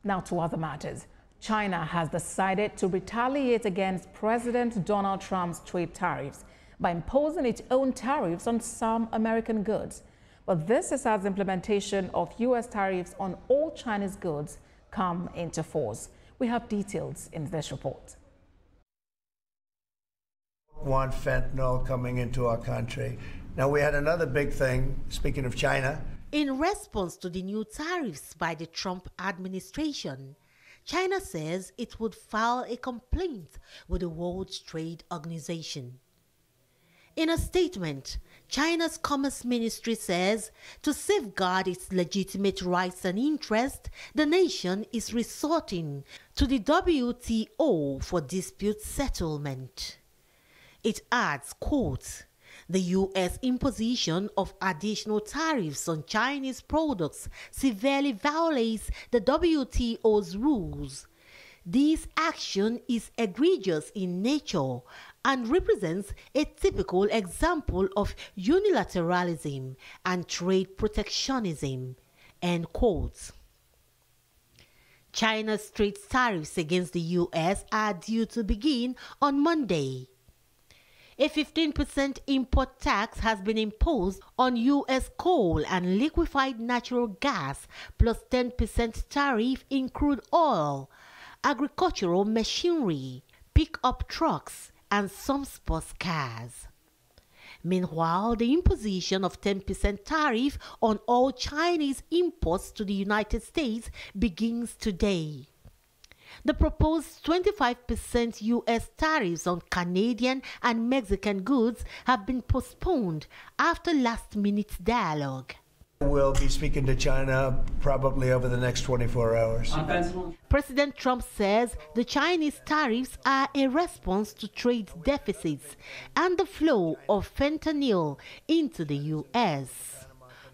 Now to other matters. China has decided to retaliate against President Donald Trump's trade tariffs by imposing its own tariffs on some American goods. But this is as implementation of U.S. tariffs on all Chinese goods come into force. We have details in this report. Want fentanyl coming into our country. Now, we had another big thing, speaking of China. In response to the new tariffs by the Trump administration, China says it would file a complaint with the World Trade Organization. In a statement, China's Commerce Ministry says to safeguard its legitimate rights and interests, the nation is resorting to the WTO for dispute settlement. It adds, quote, "The U.S. imposition of additional tariffs on Chinese products severely violates the WTO's rules. This action is egregious in nature and represents a typical example of unilateralism and trade protectionism," end quote. China's trade tariffs against the U.S. are due to begin on Monday. A 15% import tax has been imposed on U.S. coal and liquefied natural gas, plus 10% tariff in crude oil, agricultural machinery, pickup trucks, and some sports cars. Meanwhile, the imposition of 10% tariff on all Chinese imports to the United States begins today. The proposed 25% U.S. tariffs on Canadian and Mexican goods have been postponed after last-minute dialogue. We'll be speaking to China probably over the next 24 hours. President Trump says the Chinese tariffs are a response to trade deficits and the flow of fentanyl into the U.S.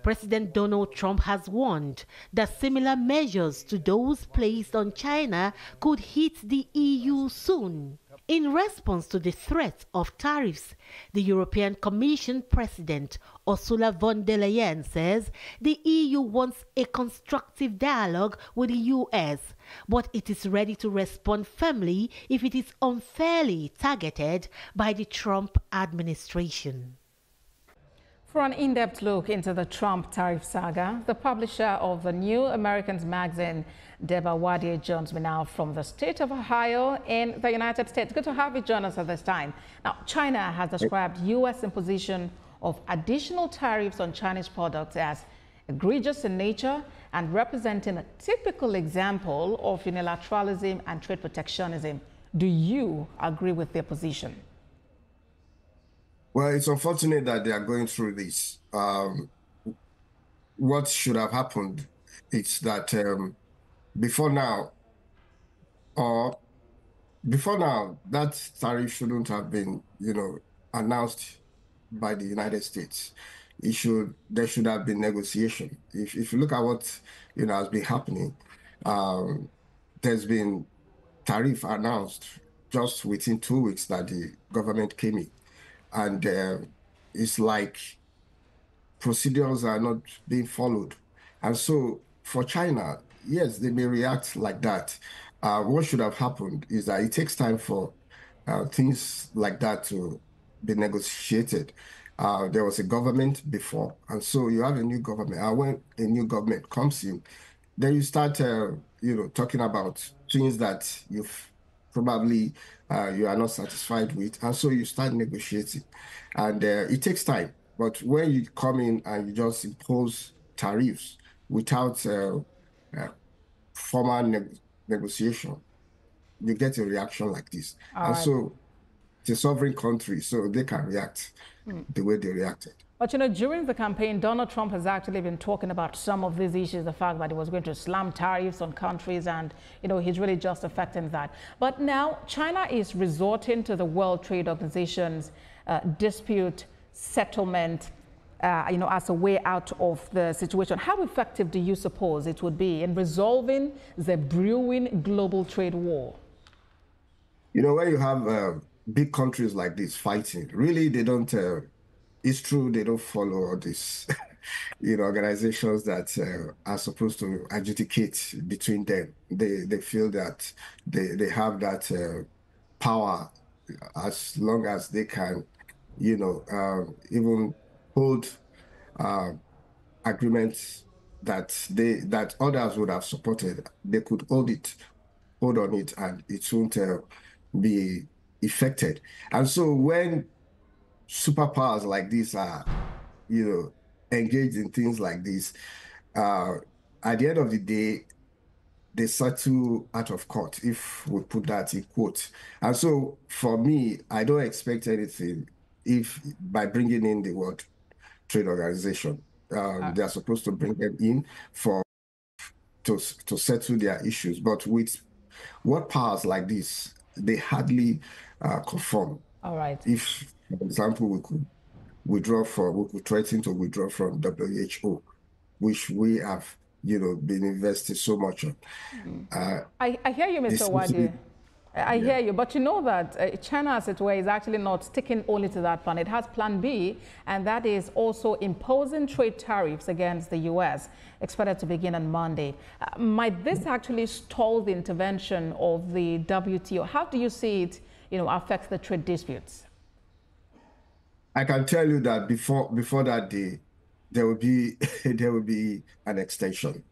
President Donald Trump has warned that similar measures to those placed on China could hit the EU soon. In response to the threat of tariffs, the European Commission President Ursula von der Leyen says the EU wants a constructive dialogue with the US, but it is ready to respond firmly if it is unfairly targeted by the Trump administration. For an in-depth look into the Trump tariff saga, the publisher of the New Americans magazine, Deborah Wadier, joins me now from the state of Ohio in the United States. Good to have you join us at this time. Now, China has described U.S. imposition of additional tariffs on Chinese products as egregious in nature and representing a typical example of unilateralism and trade protectionism. Do you agree with their position? Well, it's unfortunate that they are going through this. What should have happened is that before now, that tariff shouldn't have been, announced by the United States. There should have been negotiation. If you look at what has been happening, there's been tariff announced just within 2 weeks that the government came in. And it's like procedures are not being followed. And so for China, yes, they may react like that. What should have happened is that it takes time for things like that to be negotiated. There was a government before, and so you have a new government. And when a new government comes in, then you start, talking about things that you've probably you are not satisfied with, and so you start negotiating, and it takes time. But when you come in and you just impose tariffs without formal negotiation, you get a reaction like this. So it's a sovereign country, so they can react the way they reacted. But, during the campaign, Donald Trump has actually been talking about some of these issues, the fact that he was going to slam tariffs on countries and, he's really just affecting that. But now China is resorting to the World Trade Organization's dispute settlement, as a way out of the situation. How effective do you suppose it would be in resolving the brewing global trade war? When you have big countries like this fighting, really, they don't... It's true they don't follow all this organizations that are supposed to adjudicate between them. They feel that they have that power as long as they can, even hold agreements that others would have supported. They could hold on it, and it won't be affected. And so when superpowers like this are, engaged in things like this, at the end of the day, they settle out of court, if we put that in quotes. And so for me, I don't expect anything if by bringing in the World Trade Organization. They are supposed to bring them in to settle their issues. But with what powers like this, they hardly conform. All right. If, for example, we could threaten to withdraw from WHO, which we have, been invested so much on. I hear you, Mr. Wadi. I hear you, but you know that China, as it were, is actually not sticking only to that plan. It has plan B, and that is also imposing trade tariffs against the U.S., expected to begin on Monday. Might this actually stall the intervention of the WTO? How do you see it, affect the trade disputes? I can tell you that before that day, there will be an extension.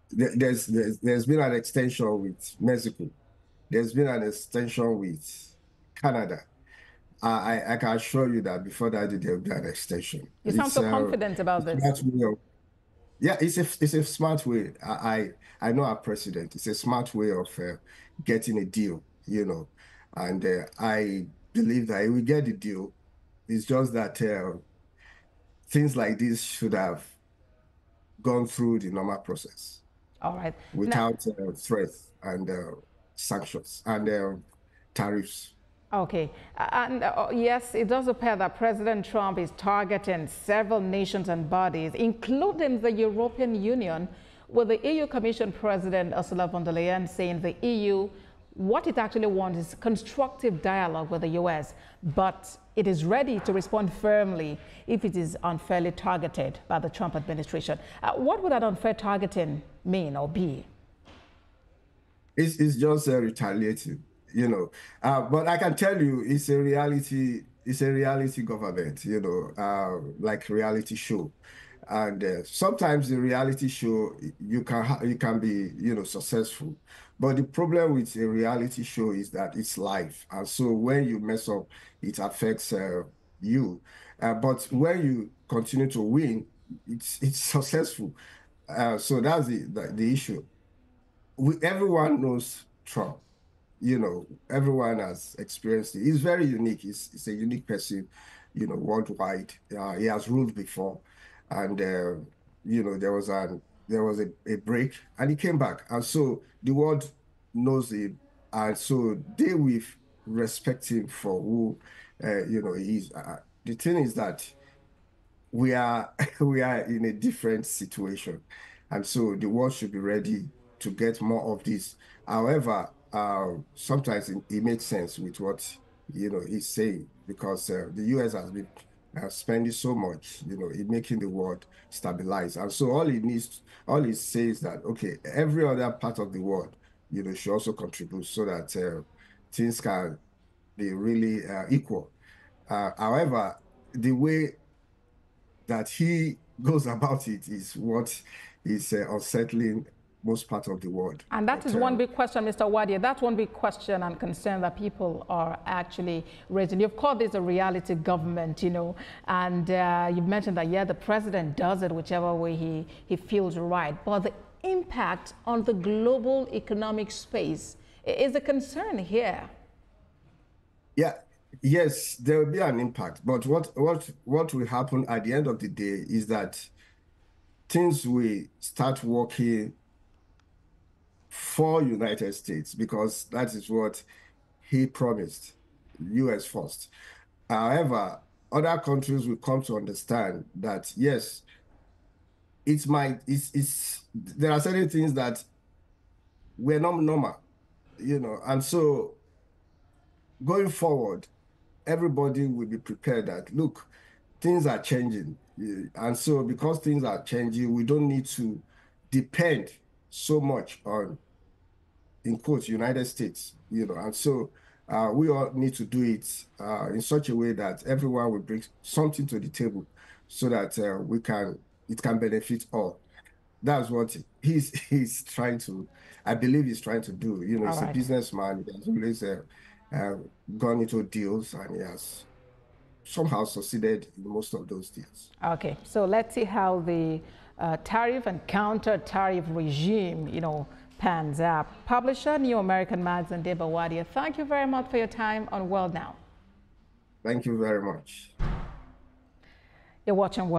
There's been an extension with Mexico. There's been an extension with Canada. I can assure you that before that day, there will be an extension. You sound so confident about this. Yeah, it's a smart way. I know our president. It's a smart way of getting a deal, and I believe that he will get the deal. It's just that things like this should have gone through the normal process. All right. Without threats and sanctions and tariffs. Okay. And yes, it does appear that President Trump is targeting several nations and bodies, including the European Union, with the EU Commission President Ursula von der Leyen saying the EU, what it actually wants is constructive dialogue with the US, but it is ready to respond firmly if it is unfairly targeted by the Trump administration. What would that unfair targeting mean or be? It's just retaliating, but I can tell you it's a reality government, like reality show. And sometimes the reality show, you can be, successful. But the problem with a reality show is that it's live. And so when you mess up, it affects you. But when you continue to win, it's successful. So that's the issue. Everyone knows Trump. Everyone has experienced it. He's very unique. He's a unique person, worldwide. He has ruled before. And, there was a break and he came back. And so the world knows him. And so they will respect him for who, he is. The thing is that we are in a different situation. And so the world should be ready to get more of this. However, sometimes it makes sense with what, he's saying, because the US has been spending so much, in making the world stabilize. And so all he says that, okay, every other part of the world, should also contribute so that things can be really equal. However, the way that he goes about it is what is unsettling most part of the world. And that is one big question, Mr. Wadi. That's one big question and concern that people are actually raising. You've called this a reality government, and you've mentioned that, yeah, the president does it whichever way he feels right. But the impact on the global economic space is a concern here. Yeah. Yes, there will be an impact. But what will happen at the end of the day is that things will start working for United States, because that is what he promised, US first. However, other countries will come to understand that, yes, there are certain things that were not normal, and so going forward, everybody will be prepared that, look, things are changing. And so because things are changing, we don't need to depend so much on, in quotes, United States, and so we all need to do it in such a way that everyone will bring something to the table so that it can benefit all. That's what he's trying to, I believe he's trying to do. All He's a right. businessman. He has always gone into deals, and he has somehow succeeded in most of those deals. Okay, so let's see how the tariff and counter-tariff regime, pans out. Publisher, New American Magazine, Deba Wadia, thank you very much for your time on World Now. Thank you very much. You're watching